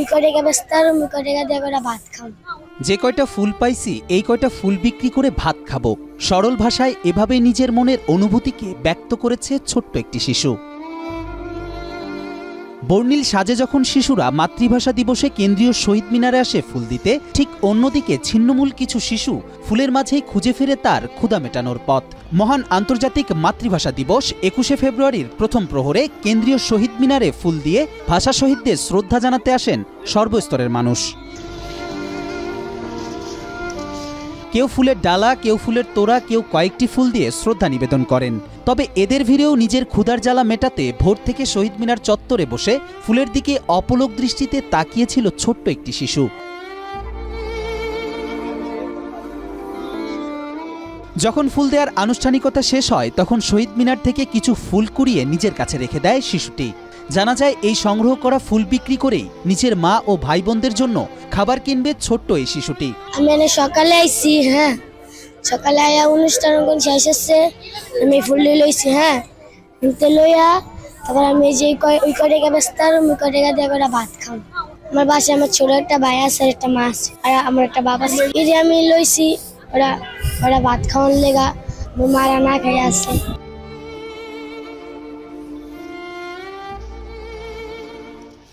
কয় টাকা বেচতে আর ওই কয় টাকা দিয়ে করে ভাত খাম। যে কয়টা ফুল পাইছি এই কয়টা ফুল বিক্রি করে ভাত খাবো, সরল ভাষায় এভাবে নিজের মনের অনুভূতিকে ব্যক্ত করেছে ছোট্ট একটি শিশু। বর্ণিল সাজে যখন শিশুরা মাতৃভাষা দিবসে কেন্দ্রীয় শহীদ মিনারে আসে ফুল দিতে, ঠিক অন্যদিকে ছিন্নমূল কিছু শিশু ফুলের মাঝেই খুঁজে ফেরে তার ক্ষুধা মেটানোর পথ। মহান আন্তর্জাতিক মাতৃভাষা দিবস ২১শে ফেব্রুয়ারির প্রথম প্রহরে কেন্দ্রীয় শহীদ মিনারে ফুল দিয়ে ভাষা শহীদদের শ্রদ্ধা জানাতে আসেন সর্বস্তরের মানুষ। কেউ ফুলের ডালা, কেউ ফুলের তোড়া, কেউ কয়েকটি ফুল দিয়ে শ্রদ্ধা নিবেদন করেন। তবে এদের ভিড়েও নিজের ক্ষুধার জ্বালা মেটাতে ভোর থেকে শহীদ মিনার চত্বরে বসে ফুলের দিকে অপলক দৃষ্টিতে তাকিয়েছিল ছোট্ট একটি শিশু। যখন ফুল দেওয়ার আনুষ্ঠানিকতা শেষ হয় তখন শহীদ মিনার থেকে কিছু ফুল কুড়িয়ে নিজের কাছে রেখে দেয় শিশুটি। জানা যায় এই সংগ্রহ করা ফুল বিক্রি করেই নিজের মা ও ভাই বোনদের জন্য খাবার কিনবে ছোট্ট এই শিশুটি। আমি সকালে আইছি, সকালে আয়া অনুষ্ঠান শেষ হচ্ছে, আমি ফুল লইছি, নিতে লইয়া তারপর আমি যে ওই কয় টাকা বেচতে আর ওই কয় টাকা দিয়ে করে ভাত খাম। আমার বাসায় আমার ছোট একটা ভাই আছে আর একটা মা আছে আর আমার একটা বাবা আছে। এই যে আমি লইছি ওরা ভাত খাওয়ার লেগা, আমার মারা না খাই আছে।